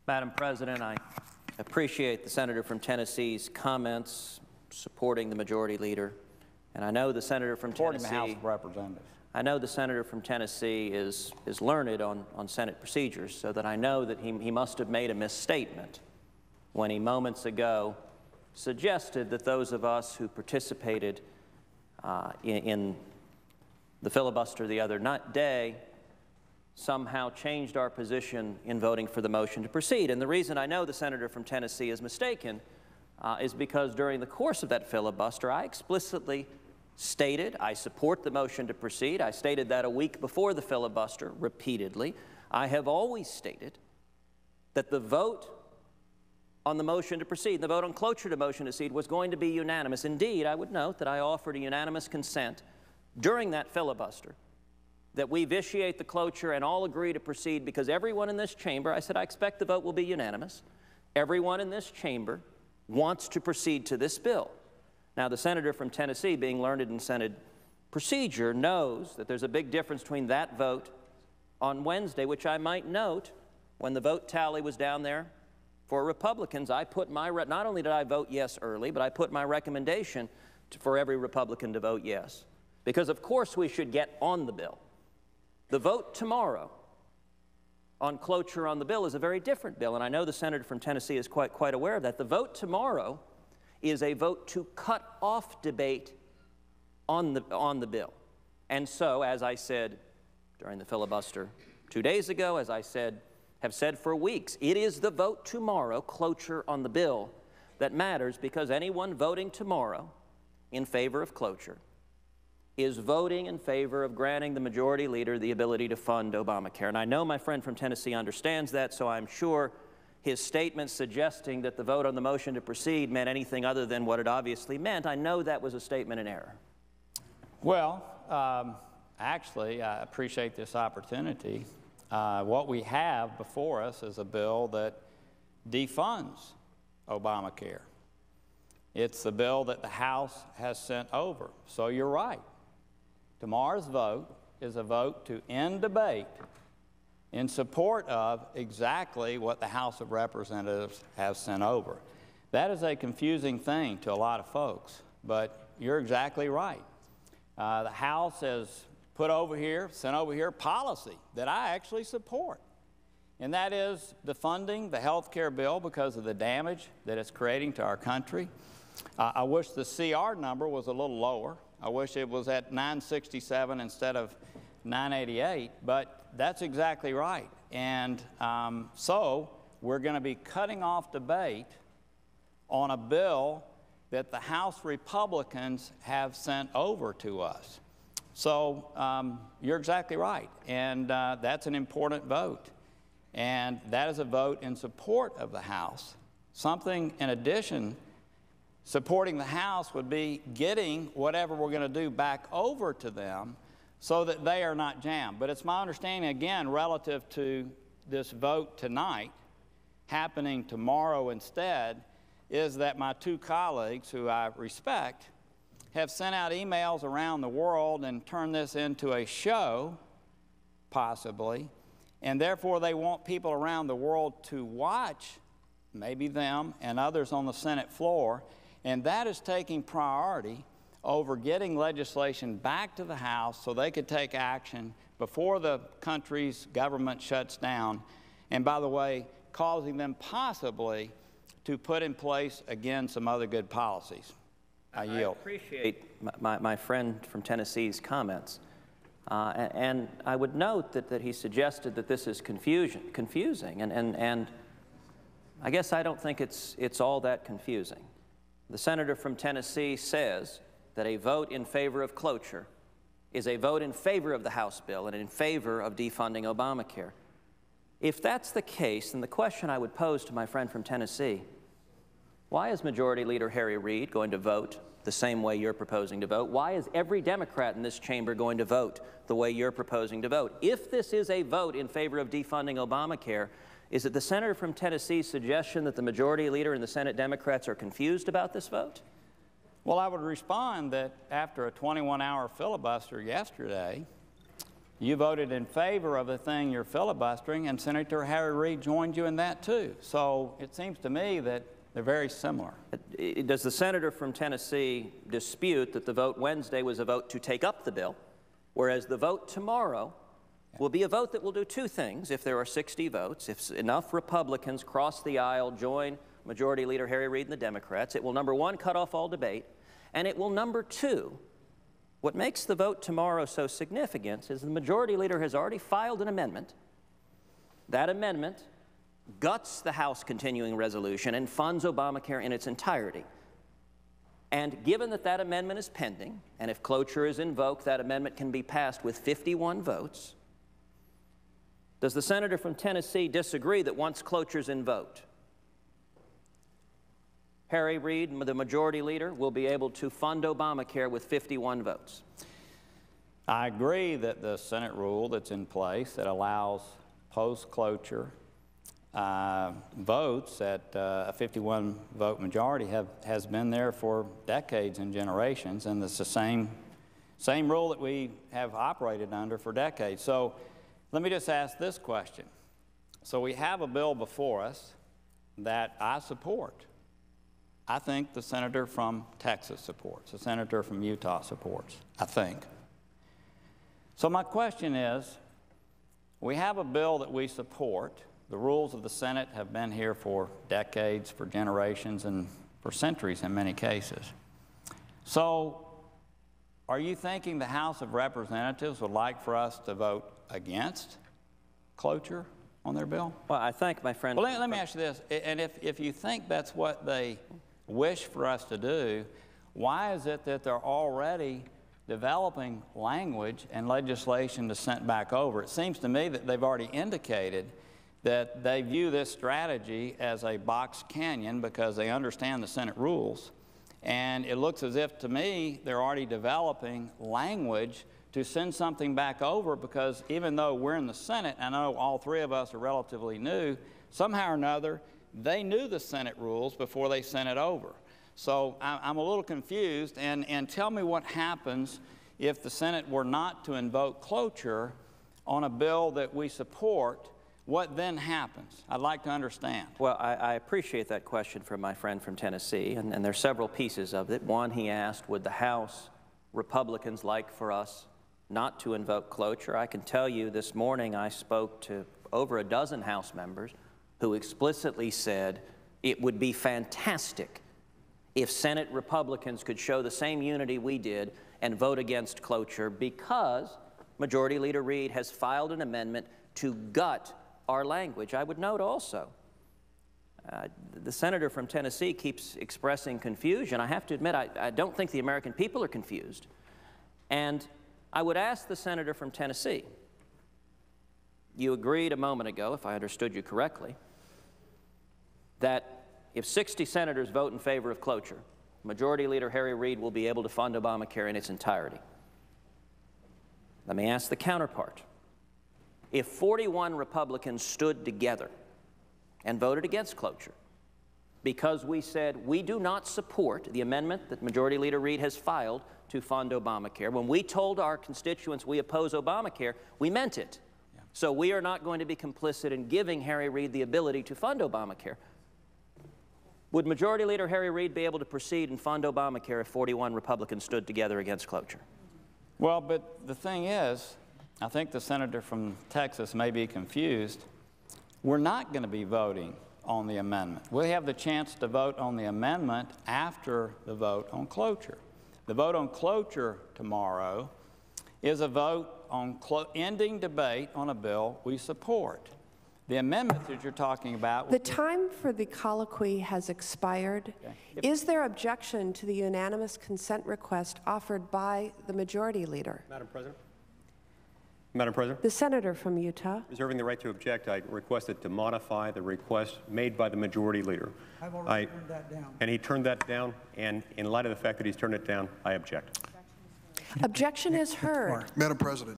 Madam President, I appreciate the senator from Tennessee's comments supporting the majority leader, and I know the senator from Tennessee. The House of Representatives. I know the senator from Tennessee is learned on Senate procedures, so that I know that he must have made a misstatement when he moments ago suggested that those of us who participated in the filibuster the other day somehow changed our position in voting for the motion to proceed. And the reason I know the senator from Tennessee is mistaken is because during the course of that filibuster, I explicitly stated I support the motion to proceed. I stated that a week before the filibuster repeatedly. I have always stated that the vote on the motion to proceed, the vote on cloture to motion to proceed, was going to be unanimous. Indeed, I would note that I offered a unanimous consent during that filibuster that we vitiate the cloture and all agree to proceed, because everyone in this chamber, I said I expect the vote will be unanimous, everyone in this chamber wants to proceed to this bill. Now, the senator from Tennessee, being learned in Senate procedure, knows that there's a big difference between that vote on Wednesday, which I might note, when the vote tally was down there for Republicans, I put my, not only did I vote yes early, but I put my recommendation for every Republican to vote yes. Because of course we should get on the bill. The vote tomorrow on cloture on the bill is a very different bill, and I know the senator from Tennessee is quite aware of that. The vote tomorrow is a vote to cut off debate on the bill. And so, as I said during the filibuster 2 days ago, as I have said for weeks, it is the vote tomorrow, cloture on the bill, that matters, because anyone voting tomorrow in favor of cloture is voting in favor of granting the majority leader the ability to fund Obamacare. And I know my friend from Tennessee understands that, so I'm sure his statement suggesting that the vote on the motion to proceed meant anything other than what it obviously meant, I know that was a statement in error. Well, actually, I appreciate this opportunity. What we have before us is a bill that defunds Obamacare. It's the bill that the House has sent over. So you're right. Tomorrow's vote is a vote to end debate in support of exactly what the House of Representatives have sent over. That is a confusing thing to a lot of folks, but you're exactly right. The House has sent over here policy that I actually support, and that is defunding the health care bill because of the damage that it's creating to our country. I wish the CR number was a little lower. I wish it was at 967 instead of 988, but that's exactly right. And so we're going to be cutting off debate on a bill that the House Republicans have sent over to us. So you're exactly right, and that's an important vote. And that is a vote in support of the House. Something in addition, supporting the House would be getting whatever we're going to do back over to them so that they are not jammed. But it's my understanding, again, relative to this vote tonight, happening tomorrow instead, is that my two colleagues, who I respect, have sent out emails around the world and turned this into a show, possibly, and therefore they want people around the world to watch, maybe them and others on the Senate floor, and that is taking priority over getting legislation back to the House so they could take action before the country's government shuts down, and by the way, causing them possibly to put in place, again, some other good policies. I yield. I appreciate my friend from Tennessee's comments. And I would note that he suggested that this is confusing, and I guess I don't think it's all that confusing. The senator from Tennessee says that a vote in favor of cloture is a vote in favor of the House bill and in favor of defunding Obamacare. If that's the case, then the question I would pose to my friend from Tennessee: why is Majority Leader Harry Reid going to vote the same way you're proposing to vote? Why is every Democrat in this chamber going to vote the way you're proposing to vote? If this is a vote in favor of defunding Obamacare, is it the senator from Tennessee's suggestion that the Majority Leader and the Senate Democrats are confused about this vote? Well, I would respond that after a 21-hour filibuster yesterday, you voted in favor of the thing you're filibustering, and Senator Harry Reid joined you in that too. So it seems to me that they're very similar. Does the senator from Tennessee dispute that the vote Wednesday was a vote to take up the bill, whereas the vote tomorrow will be a vote that will do two things if there are 60 votes? If enough Republicans cross the aisle, join Majority Leader Harry Reid and the Democrats, it will, number one, cut off all debate, and it will, number two, what makes the vote tomorrow so significant is the Majority Leader has already filed an amendment. That amendment guts the House continuing resolution and funds Obamacare in its entirety. And given that that amendment is pending, and if cloture is invoked, that amendment can be passed with 51 votes, does the senator from Tennessee disagree that once cloture is invoked, Harry Reid, the Majority Leader, will be able to fund Obamacare with 51 votes? I agree that the Senate rule that's in place that allows post-cloture votes at a 51-vote majority has been there for decades and generations, and it's the same rule that we have operated under for decades. So let me just ask this question. So we have a bill before us that I support. I think the senator from Texas supports, the senator from Utah supports, I think. So my question is, we have a bill that we support. The rules of the Senate have been here for decades, for generations, and for centuries in many cases. So are you thinking the House of Representatives would like for us to vote against cloture on their bill? Well, I thank my friend. Well, let me ask you this, and if you think that's what they wish for us to do, why is it that they're already developing language and legislation to send back over? It seems to me that they've already indicated that they view this strategy as a box canyon because they understand the Senate rules. And it looks as if, to me, they're already developing language to send something back over because even though we're in the Senate, and I know all three of us are relatively new, somehow or another, they knew the Senate rules before they sent it over. So I'm a little confused, and tell me what happens if the Senate were not to invoke cloture on a bill that we support. What then happens? I'd like to understand. Well, I appreciate that question from my friend from Tennessee, and there are several pieces of it. One, he asked, would the House Republicans like for us not to invoke cloture? I can tell you this morning I spoke to over a dozen House members who explicitly said it would be fantastic if Senate Republicans could show the same unity we did and vote against cloture because Majority Leader Reid has filed an amendment to gut our language. I would note also, the senator from Tennessee keeps expressing confusion. I have to admit, I don't think the American people are confused. And I would ask the senator from Tennessee, you agreed a moment ago, if I understood you correctly, that if 60 senators vote in favor of cloture, Majority Leader Harry Reid will be able to fund Obamacare in its entirety. Let me ask the counterpart. If 41 Republicans stood together and voted against cloture because we said we do not support the amendment that Majority Leader Reid has filed to fund Obamacare, when we told our constituents we oppose Obamacare, we meant it. Yeah. So we are not going to be complicit in giving Harry Reid the ability to fund Obamacare. Would Majority Leader Harry Reid be able to proceed and fund Obamacare if 41 Republicans stood together against cloture? Well, but the thing is, I think the senator from Texas may be confused. We're not going to be voting on the amendment. We have the chance to vote on the amendment after the vote on cloture. The vote on cloture tomorrow is a vote on ending debate on a bill we support. The amendment that you're talking about... The time for the colloquy has expired. Okay. Is there objection to the unanimous consent request offered by the Majority Leader? Madam President? Madam President? The senator from Utah. Reserving the right to object, I requested to modify the request made by the Majority Leader. I've already turned that down. And he turned that down, and in light of the fact that he's turned it down, I object. Objection is heard. Madam President.